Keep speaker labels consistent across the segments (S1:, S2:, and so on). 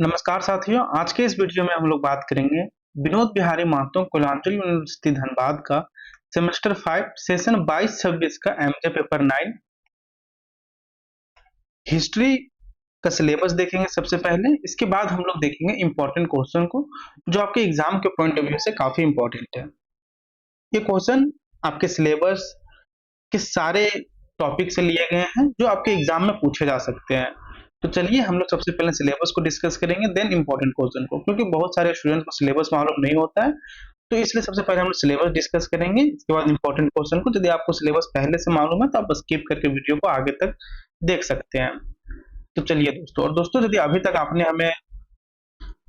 S1: नमस्कार साथियों, आज के इस वीडियो में हम लोग बात करेंगे विनोद बिहारी महतो कुलांचल यूनिवर्सिटी धनबाद का सेमेस्टर 5 सेशन 22-26 का एमजे पेपर 9 हिस्ट्री का सिलेबस देखेंगे सबसे पहले। इसके बाद हम लोग देखेंगे इंपॉर्टेंट क्वेश्चन को जो आपके एग्जाम के पॉइंट ऑफ व्यू से काफी इंपॉर्टेंट है। ये क्वेश्चन आपके सिलेबस के सारे टॉपिक से लिए गए हैं जो आपके एग्जाम में पूछे जा सकते हैं। तो चलिए हम लोग सबसे पहले सिलेबस को डिस्कस करेंगे, देन इंपॉर्टेंट क्वेश्चन को, क्योंकि बहुत सारे स्टूडेंट को सिलेबस मालूम नहीं होता है। तो इसलिए सबसे पहले हम लोग सिलेबस डिस्कस करेंगे, इसके बाद इंपॉर्टेंट क्वेश्चन को। यदि आपको सिलेबस पहले से मालूम है तो आप स्किप करके वीडियो को आगे तक देख सकते हैं। तो चलिए दोस्तों, और दोस्तों यदि अभी तक आपने हमें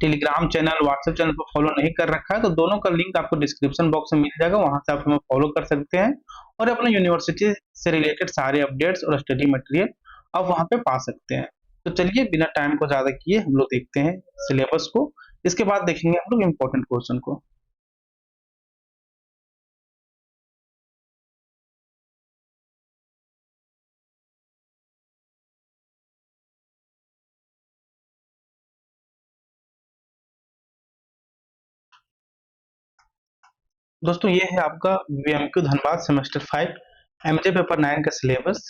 S1: टेलीग्राम चैनल, व्हाट्सएप चैनल को फॉलो नहीं कर रखा है तो दोनों का लिंक आपको डिस्क्रिप्शन बॉक्स में मिल जाएगा, वहां से आप हमें फॉलो कर सकते हैं और अपने यूनिवर्सिटी से रिलेटेड सारे अपडेट्स और स्टडी मटेरियल आप वहां पे पा सकते हैं। तो चलिए बिना टाइम को ज्यादा किए हम लोग देखते हैं सिलेबस को, इसके बाद देखेंगे हम लोग इम्पोर्टेंट क्वेश्चन को। दोस्तों ये है आपका वीएमक्यू धनबाद सेमेस्टर 5 एमजे पेपर 9 का सिलेबस।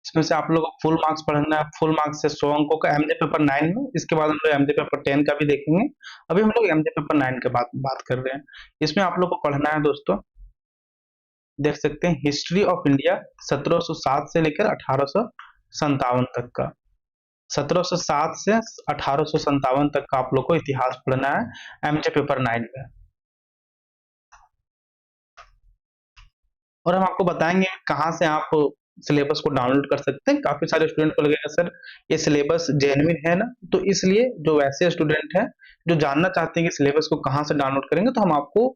S1: इसमें से आप लोगों को फुल मार्क्स पढ़ना है, फुल मार्क्स से 100 अंकों का एमजे पेपर 9 में। इसके बाद हम लोग एमजे पेपर 10 का भी देखेंगे। अभी हम लोग एमजे पेपर 9 के बात कर रहे हैं। इसमें आप लोग को पढ़ना है दोस्तों, देख सकते हैं हिस्ट्री ऑफ इंडिया 1707 से लेकर 1857 तक का। 1707 से 1857 तक का आप लोग को इतिहास पढ़ना है एमजे पेपर 9 में। और हम आपको बताएंगे कहाँ से आप सिलेबस को डाउनलोड कर सकते हैं। काफी सारे स्टूडेंट को लगेगा सर ये सिलेबस जेन्युइन है ना, तो इसलिए जो वैसे स्टूडेंट हैं जो जानना चाहते हैं कि सिलेबस को कहाँ से डाउनलोड करेंगे, तो हम आपको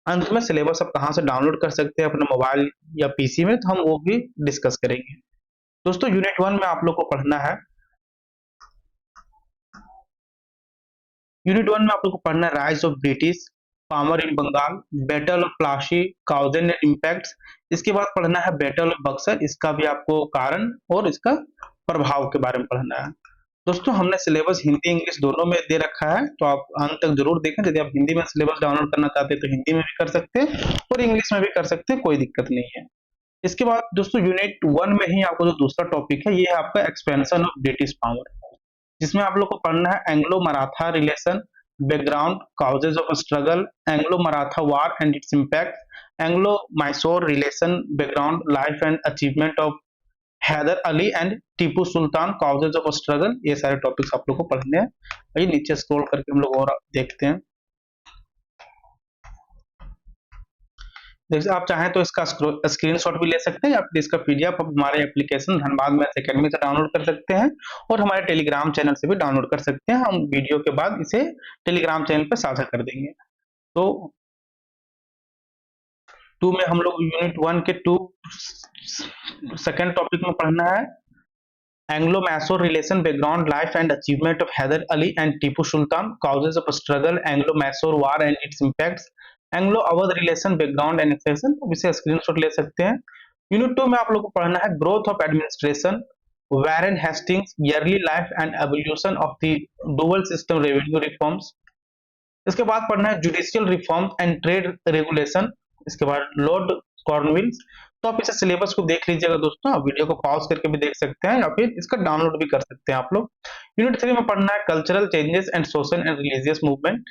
S1: अंत में सिलेबस आप कहाँ से डाउनलोड कर सकते हैं अपने मोबाइल या पीसी में, तो हम वो भी डिस्कस करेंगे। दोस्तों यूनिट 1 में आप लोग को पढ़ना है, यूनिट 1 में आप लोग को पढ़ना है rise of British power in Bengal, battle of Plassey, causes and impacts. इसके बाद पढ़ना है बैटल ऑफ बक्सर, इसका भी आपको कारण और इसका प्रभाव के बारे में पढ़ना है। दोस्तों हमने सिलेबस हिंदी इंग्लिश दोनों में दे रखा है, तो आप अंत तक जरूर देखें। यदि आप हिंदी में सिलेबस डाउनलोड करना चाहते हैं तो हिंदी में भी कर सकते हैं और इंग्लिश में भी कर सकते हैं, कोई दिक्कत नहीं है। इसके बाद दोस्तों यूनिट 1 में ही आपको जो दूसरा टॉपिक है ये है आपका एक्सपेंशन ऑफ ब्रिटिश पावर, जिसमें आप लोग को पढ़ना है Anglo Maratha relation, background, causes of struggle, Anglo Maratha war and its impact, Anglo Mysore relation, background, life and achievement of Haider Ali and Tipu Sultan, causes of struggle. ये सारे टॉपिक्स आप लोग को पढ़ने हैं। आइए नीचे स्क्रॉल करके हम लोग और देखते हैं। देखिए आप चाहें तो इसका स्क्रीनशॉट भी ले सकते हैं या फिर इसका पीडीएफ आप हमारे एप्लीकेशन धनबाद मैथ्स एकेडमी से डाउनलोड कर सकते हैं और हमारे टेलीग्राम चैनल से भी डाउनलोड कर सकते हैं। हम वीडियो के बाद इसे टेलीग्राम चैनल पर साझा कर देंगे। तो 2 में हम लोग यूनिट 1 के 2 सेकेंड टॉपिक में पढ़ना है Anglo Mysore relation, background, life and achievement of Haider Ali and Tipu Sultan, causes of struggle, Anglo Mysore war and its impacts, Anglo Awadh relation, background and accession. तो इसे स्क्रीनशॉट ले सकते हैं। यूनिट 2 में आप लोग को पढ़ना है growth of administration, Warren Hastings, yearly life and evolution of the dual system revenue reforms. इसके बाद पढ़ना है judicial reforms and trade regulation, इसके बाद लॉर्ड कॉर्नविल्स। तो आप इसे सिलेबस को देख लीजिएगा दोस्तों, आप वीडियो को पॉज करके भी देख सकते हैं या फिर इसका डाउनलोड भी कर सकते हैं आप लोग। यूनिट 3 में पढ़ना है cultural changes and social and religious movement.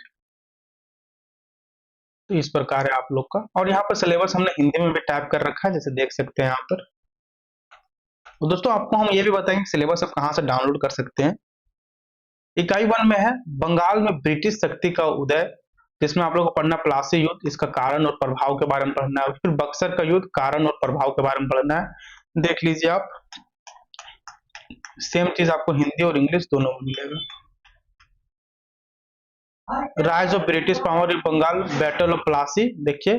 S1: तो इस प्रकार है आप लोग का, और यहाँ पर सिलेबस हमने हिंदी में भी टाइप कर रखा है, जैसे देख सकते हैं यहाँ पर। तो दोस्तों आपको हम ये भी बताएंगे सिलेबस आप कहाँ से डाउनलोड कर सकते हैं। इकाई 1 में है बंगाल में ब्रिटिश शक्ति का उदय, जिसमें आप लोग को पढ़ना प्लासी युद्ध, इसका कारण और प्रभाव के बारे में पढ़ना है। फिर बक्सर का युद्ध, कारण और प्रभाव के बारे में पढ़ना है। देख लीजिए आप, सेम चीज आपको हिंदी और इंग्लिश दोनों में मिलेगा। Rise of British power in Bengal, battle of Plassey, देखिए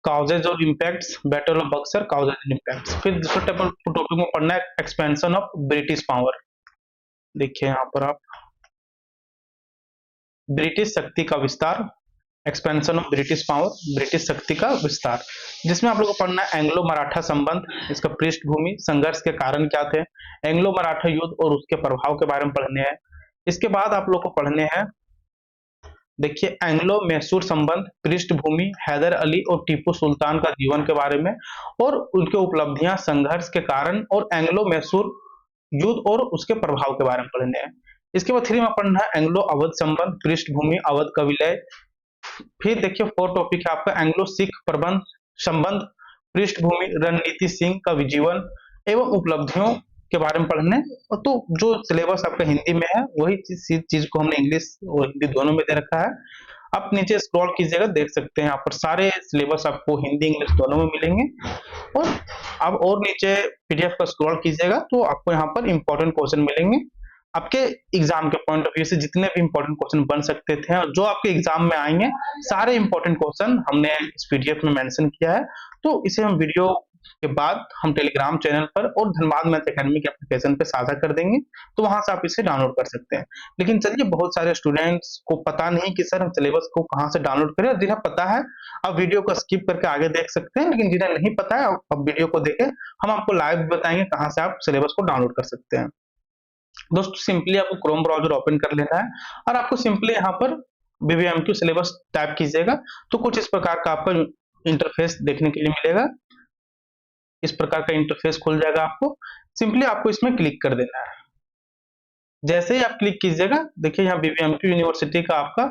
S1: काउजेज और impacts, battle of Buxar, causes and impacts. फिर दूसरे टॉपिक में पढ़ना है एक्सपेंशन ऑफ ब्रिटिश पावर, देखिए यहाँ पर आप ब्रिटिश शक्ति का विस्तार, expansion of British power, British शक्ति का विस्तार, जिसमें आप लोगों को पढ़ना है एंग्लो मराठा संबंध, इसका पृष्ठभूमि, संघर्ष के कारण क्या थे, एंग्लो मराठा युद्ध और उसके प्रभाव के बारे में पढ़ने हैं। इसके बाद आप लोग को पढ़ने हैं, देखिए एंग्लो मैसूर संबंध, पृष्ठभूमि, हैदर अली और टीपू सुल्तान का जीवन के बारे में और उनके उपलब्धियां, संघर्ष के कारण और एंग्लो मैसूर युद्ध और उसके प्रभाव के बारे में पढ़ने हैं। इसके बाद 3 में पढ़ना है एंग्लो अवध संबंध, पृष्ठभूमि, अवध का विलय। फिर देखिए 4 टॉपिक है आपका एंग्लो सिख प्रबंध संबंध, पृष्ठभूमि, रणनीति सिंह का जीवन एवं उपलब्धियों के बारे में पढ़ने। और तो जो सिलेबस आपका हिंदी में है वही चीज को हमने इंग्लिश और हिंदी दोनों में दे रखा है। आप नीचे स्क्रॉल कीजिएगा, देख सकते हैं यहाँ पर सारे सिलेबस आपको हिंदी इंग्लिश दोनों में मिलेंगे। और अब और नीचे पीडीएफ का स्क्रॉल कीजिएगा तो आपको यहाँ पर इंपॉर्टेंट क्वेश्चन मिलेंगे आपके एग्जाम के पॉइंट ऑफ व्यू से, जितने भी इंपॉर्टेंट क्वेश्चन बन सकते थे और जो आपके एग्जाम में आएंगे सारे इंपॉर्टेंट क्वेश्चन हमने इस पीडीएफ में मेंशन किया है। तो इसे हम वीडियो के बाद हम टेलीग्राम चैनल पर और धनबाद मैथ एकेडमी के एप्लीकेशन पे साझा कर देंगे, तो वहां से आप इसे डाउनलोड कर सकते हैं। लेकिन चलिए, बहुत सारे स्टूडेंट्स को पता नहीं कि सर हम सिलेबस को कहां से डाउनलोड करें, और जिन्हें पता है आप वीडियो को स्किप करके आगे देख सकते हैं, लेकिन जिन्हें नहीं पता है अब वीडियो को देखें, हम आपको लाइव बताएंगे कहां से आप सिलेबस को डाउनलोड कर सकते हैं। दोस्तों, सिंपली आपको क्रोम ब्राउजर ओपन कर लेना है और आपको सिंपली यहाँ पर बीबीएमक्यू सिलेबस टाइप कीजिएगा तो कुछ इस प्रकार का आपका इंटरफेस देखने के लिए मिलेगा। इस प्रकार का इंटरफेस खुल जाएगा, आपको सिंपली आपको इसमें क्लिक कर देना है। जैसे ही आप क्लिक कीजिएगा, देखिए यहाँ बीबीएमक्यू यूनिवर्सिटी का आपका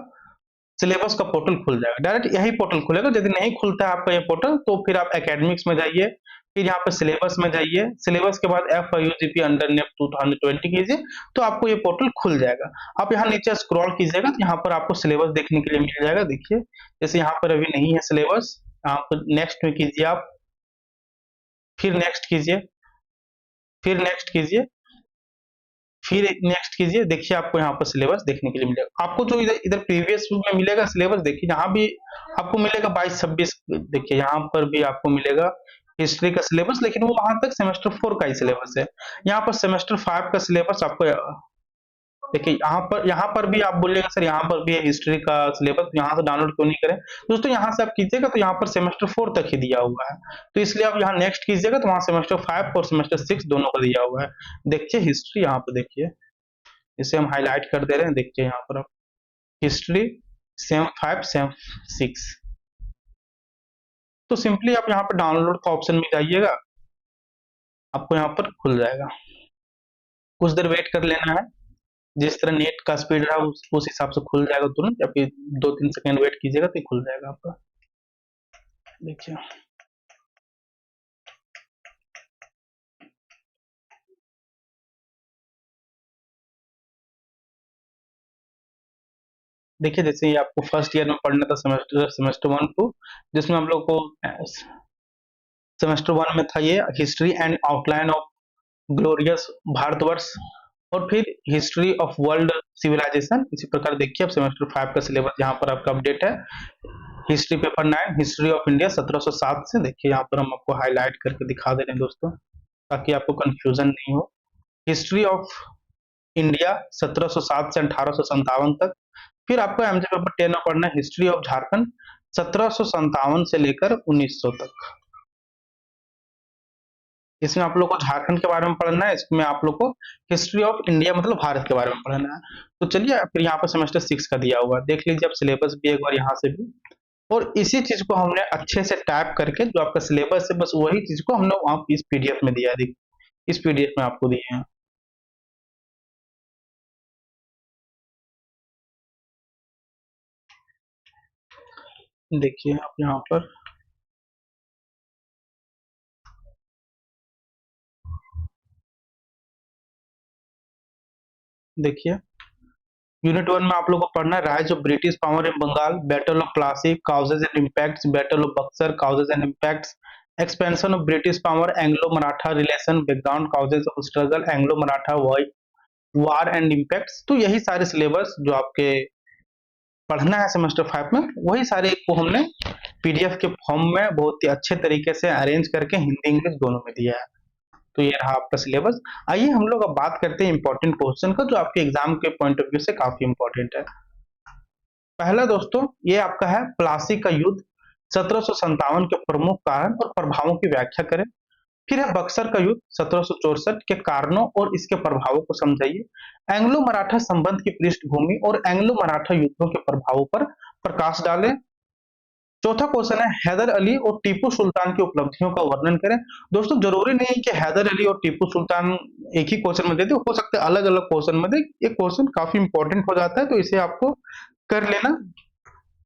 S1: सिलेबस का पोर्टल खुल जाएगा। डायरेक्ट यही पोर्टल खुलेगा। यदि नहीं खुलता है आपका ये पोर्टल तो फिर आप एकेडमिक्स में जाइए, फिर यहाँ पे सिलेबस में जाइए, सिलेबस के बाद FIUGP अंडर नेप 2020 कीजिए तो आपको ये पोर्टल खुल जाएगा। आप यहाँ नीचे स्क्रॉल कीजिएगा तो यहाँ पर आपको सिलेबस देखने के लिए मिल जाएगा। देखिए जैसे यहाँ पर अभी नहीं है सिलेबस, यहाँ पर नेक्स्ट में कीजिए आप, फिर नेक्स्ट कीजिए, फिर नेक्स्ट कीजिए, फिर नेक्स्ट कीजिए। देखिए आपको यहाँ पर सिलेबस देखने के लिए मिलेगा। आपको जो इधर इधर प्रीवियस में मिलेगा सिलेबस, देखिए यहाँ भी आपको मिलेगा 22-26। देखिए यहाँ पर भी आपको मिलेगा हिस्ट्री का सिलेबस, लेकिन वो वहां तक सेमेस्टर 4 का ही सिलेबस है। यहाँ पर सेमेस्टर 5 का सिलेबस आपको देखिए यहाँ पर भी आप बोलिएगा सर यहाँ पर भी है हिस्ट्री का सिलेबस, यहाँ से डाउनलोड क्यों नहीं करें। दोस्तों यहाँ से आप कीजिएगा तो यहाँ पर सेमेस्टर 4 तक ही दिया हुआ है, तो इसलिए आप यहाँ नेक्स्ट कीजिएगा तो वहाँ सेमेस्टर 5 और सेमेस्टर 6 दोनों का दिया हुआ है। देखिए हिस्ट्री यहाँ पर, देखिए इसे हम हाईलाइट कर दे रहे हैं। देखिए यहाँ पर आप हिस्ट्री सेम 5 सेम 6, तो सिंपली आप यहाँ पर डाउनलोड का ऑप्शन में जाइएगा, आपको यहाँ पर खुल जाएगा। कुछ देर वेट कर लेना है, जिस तरह नेट का स्पीड रहा उस हिसाब से खुल जाएगा तुरंत, या फिर 2-3 सेकंड वेट कीजिएगा तो खुल जाएगा आपका। देखिए देखिए जैसे ही आपको फर्स्ट ईयर में पढ़ना था सेमेस्टर 1-2, जिसमें हम लोग को सेमेस्टर 1 में था ये history and outline of glorious Bharatvarsh, और फिर हिस्ट्री ऑफ वर्ल्ड सिविलाइजेशन। इसी प्रकार देखिए अब सेमेस्टर 5 का सिलेबस यहाँ पर आपका अपडेट है। History paper 9 history of India 1707 से, देखिए यहाँ पर हम आपको हाईलाइट करके दिखा दे रहे हैं दोस्तों, ताकि आपको कंफ्यूजन नहीं हो। हिस्ट्री ऑफ इंडिया 1707 से 1857 तक। फिर आपको एमजे पेपर 10 में पढ़ना है हिस्ट्री ऑफ झारखंड 1757 से लेकर 1900 तक। इसमें आप लोग को झारखंड के बारे में पढ़ना है, इसमें आप लोग को हिस्ट्री ऑफ इंडिया मतलब भारत के बारे में पढ़ना है। तो चलिए फिर यहाँ पर सेमेस्टर 6 का दिया हुआ है, देख लीजिए आप सिलेबस भी एक बार यहाँ से भी। और इसी चीज को हमने अच्छे से टाइप करके जो आपका सिलेबस है बस वही चीज को हमने आप इस पीडीएफ में दिया है, इस पीडीएफ में आपको दिए हैं। देखिए आप यहाँ पर देखिए यूनिट 1 में आप लोगों को पढ़ना है rise of British power in Bengal, battle of Plassey, causes and impacts, battle of Buxar, causes and impacts, expansion of British power, Anglo Maratha relation, background causes of struggle, Anglo Maratha war and impacts. तो यही सारे सिलेबस जो आपके पढ़ना है सेमेस्टर 5 में, वही सारे को हमने पीडीएफ के फॉर्म में बहुत ही अच्छे तरीके से अरेंज करके हिंदी इंग्लिश दोनों में दिया है। तो ये रहा आपका सिलेबस। आइए हम लोग अब बात करते हैं इंपॉर्टेंट क्वेश्चन का, जो आपके एग्जाम के पॉइंट ऑफ व्यू से काफी इंपॉर्टेंट है। पहला दोस्तों ये आपका है प्लासी का युद्ध 1757 के प्रमुख कारण और प्रभावों की व्याख्या करें। फिर है बक्सर का युद्ध 1764 के कारणों और इसके प्रभावों को समझाइए। एंग्लो मराठा संबंध की पृष्ठभूमि और एंग्लो मराठा युद्धों के प्रभावों पर प्रकाश डालें। चौथा क्वेश्चन है हैदर अली और टीपू सुल्तान की उपलब्धियों का वर्णन करें। दोस्तों जरूरी नहीं है कि हैदर अली और टीपू सुल्तान एक ही क्वेश्चन में दे दे, हो सकता है अलग अलग क्वेश्चन में दे। ये क्वेश्चन काफी इंपॉर्टेंट हो जाता है, तो इसे आपको कर लेना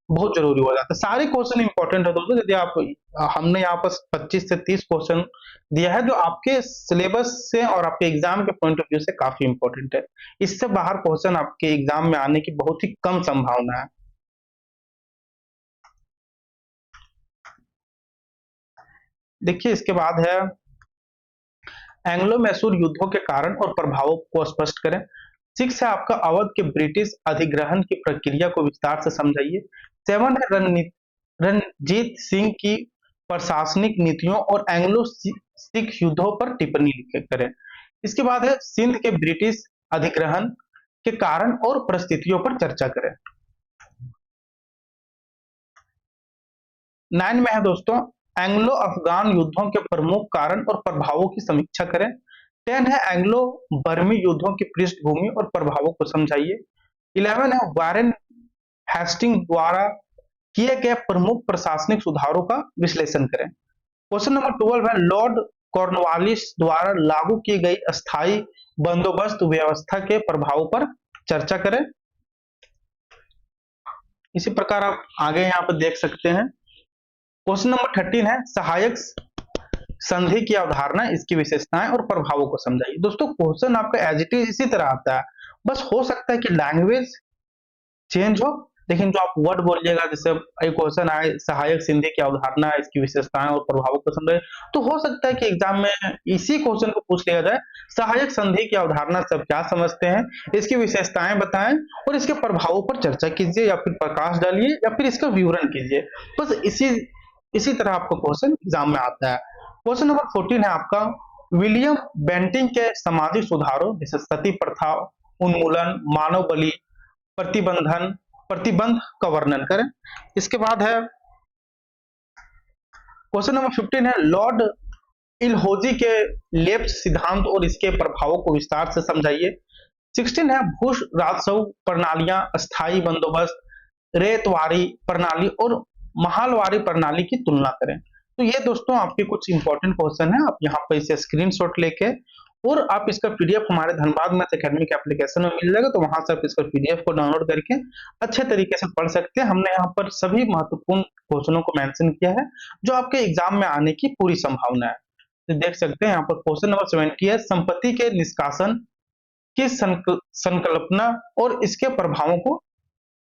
S1: बहुत जरूरी हो जाता है। सारे क्वेश्चन इंपॉर्टेंट है दोस्तों। यदि आप हमने यहाँ पर 25 से 30 क्वेश्चन दिया है जो आपके सिलेबस से और आपके एग्जाम के पॉइंट ऑफ व्यू से काफी इंपॉर्टेंट है। इससे बाहर क्वेश्चन आपके एग्जाम में आने की बहुत ही कम संभावना है। देखिए इसके बाद है एंग्लो मैसूर युद्धों के कारण और प्रभावों को स्पष्ट करें। सिक्स है आपका अवध के ब्रिटिश अधिग्रहण की प्रक्रिया को विस्तार से समझाइए। सेवन है रणजीत सिंह की प्रशासनिक नीतियों और एंग्लो सिख युद्धों पर टिप्पणी लिखे करें। इसके बाद है सिंध के ब्रिटिश अधिग्रहण के कारण और परिस्थितियों पर चर्चा करें। 9 में है दोस्तों एंग्लो अफगान युद्धों के प्रमुख कारण और प्रभावों की समीक्षा करें। 10 है एंग्लो बर्मी युद्धों की पृष्ठभूमि और प्रभावों को समझाइए। 11 है वारेन हेस्टिंग द्वारा किए गए प्रमुख प्रशासनिक सुधारों का विश्लेषण करें। क्वेश्चन नंबर 12 है लॉर्ड कॉर्नवालिस द्वारा लागू की गई अस्थायी बंदोबस्त व्यवस्था के प्रभावों पर चर्चा करें। इसी प्रकार आप आगे यहाँ पर देख सकते हैं। क्वेश्चन नंबर 13 है सहायक संधि की अवधारणा, इसकी विशेषताएं और प्रभावों को समझाइए। दोस्तों क्वेश्चन आपका एज इट इज इसी तरह आता है, बस हो सकता है कि लैंग्वेज चेंज हो, लेकिन जो आप वर्ड बोलिएगा, जैसे एक क्वेश्चन आए सहायक संधि की अवधारणा, इसकी विशेषताएं और प्रभावों को समझाइए, तो हो सकता है कि एग्जाम में इसी क्वेश्चन को पूछ लिया जाए सहायक संधि की अवधारणा से आप क्या समझते हैं, इसकी विशेषताएं बताएं और इसके प्रभावों पर चर्चा कीजिए या फिर प्रकाश डालिए या फिर इसका विवरण कीजिए। बस इसी तरह आपका क्वेश्चन एग्जाम में आता है। क्वेश्चन नंबर 14 है आपका विलियम बेंटिंग के सामाजिक सुधारों जैसे सती प्रथा उन्मूलन, मानव बलि प्रतिबंध का वर्णन करें। इसके बाद है क्वेश्चन नंबर 15 है लॉर्ड इलहोजी के लेफ्ट सिद्धांत और इसके प्रभावों को विस्तार से समझाइए। 16 है भू राजस्व प्रणालियां, स्थायी बंदोबस्त, रेतवारी प्रणाली और महालवारी प्रणाली की तुलना करें। तो ये दोस्तों आपके कुछ इंपॉर्टेंट क्वेश्चन है, आप यहाँ पर इसे स्क्रीनशॉट लेके और आप इसका पीडीएफ हमारे धनबाद मैथ एकेडमी के एप्लीकेशन में मिल जाएगा, तो वहां से आप इसका पीडीएफ को डाउनलोड करके अच्छे तरीके से पढ़ सकते हैं। हमने यहाँ पर सभी महत्वपूर्ण क्वेश्चनों को मेंशन किया है जो आपके एग्जाम में आने की पूरी संभावना है। तो देख सकते हैं यहाँ पर क्वेश्चन नंबर 70 है संपत्ति के निष्कासन की संकल्पना और इसके प्रभावों को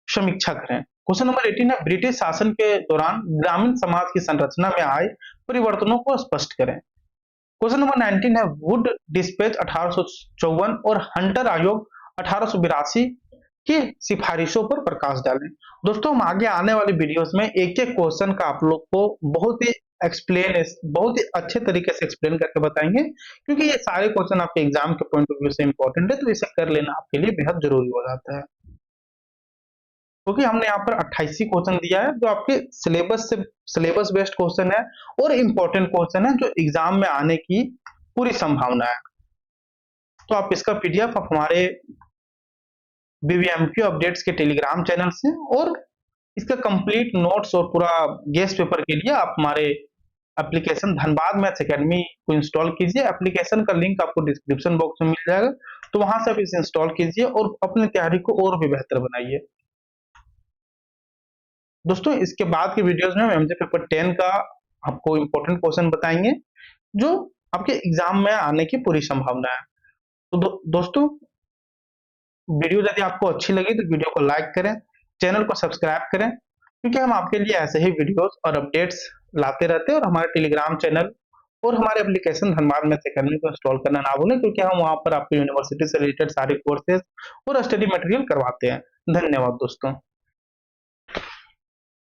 S1: समीक्षा करें। क्वेश्चन नंबर 18 है ब्रिटिश शासन के दौरान ग्रामीण समाज की संरचना में आए परिवर्तनों को स्पष्ट करें। क्वेश्चन नंबर 19 है वुड डिस्पैच 1854 और हंटर आयोग 1882 की सिफारिशों पर प्रकाश डालें। दोस्तों हम आगे आने वाले वीडियोस में एक एक क्वेश्चन का आप लोग को बहुत ही अच्छे तरीके से एक्सप्लेन करके बताएंगे, क्योंकि ये सारे क्वेश्चन आपके एग्जाम के पॉइंट ऑफ व्यू से इंपॉर्टेंट है, तो इसे कर लेना आपके लिए बेहद जरूरी हो जाता है। क्योंकि हमने यहाँ पर 28 क्वेश्चन दिया है जो आपके सिलेबस बेस्ड क्वेश्चन है और इंपॉर्टेंट क्वेश्चन है जो एग्जाम में आने की पूरी संभावना है। तो आप इसका पीडीएफ आप हमारे बीवीएमक्यू अपडेट्स के टेलीग्राम चैनल से और इसका कंप्लीट नोट्स और पूरा गेस्ट पेपर के लिए आप हमारे एप्लीकेशन धनबाद मैथ्स एकेडमी को इंस्टॉल कीजिए। एप्लीकेशन का लिंक आपको डिस्क्रिप्शन बॉक्स में मिल जाएगा, तो वहां से आप इसे इंस्टॉल कीजिए और अपनी तैयारी को और भी बेहतर बनाइए। दोस्तों इसके बाद के वीडियोस में हम एमजे पेपर 10 का आपको इंपॉर्टेंट क्वेश्चन बताएंगे जो आपके एग्जाम में आने की पूरी संभावना है। तो दोस्तों वीडियो यदि आपको अच्छी लगी तो वीडियो को लाइक करें, चैनल को सब्सक्राइब करें, क्योंकि हम आपके लिए ऐसे ही वीडियोस और अपडेट्स लाते रहते हैं। और हमारे टेलीग्राम चैनल और हमारे एप्लीकेशन धनबाद मैथ्स एकेडमी को इंस्टॉल करना ना भूलें, क्योंकि हम वहां पर आपको यूनिवर्सिटी से रिलेटेड सारे कोर्सेज और स्टडी मटेरियल करवाते हैं। धन्यवाद दोस्तों।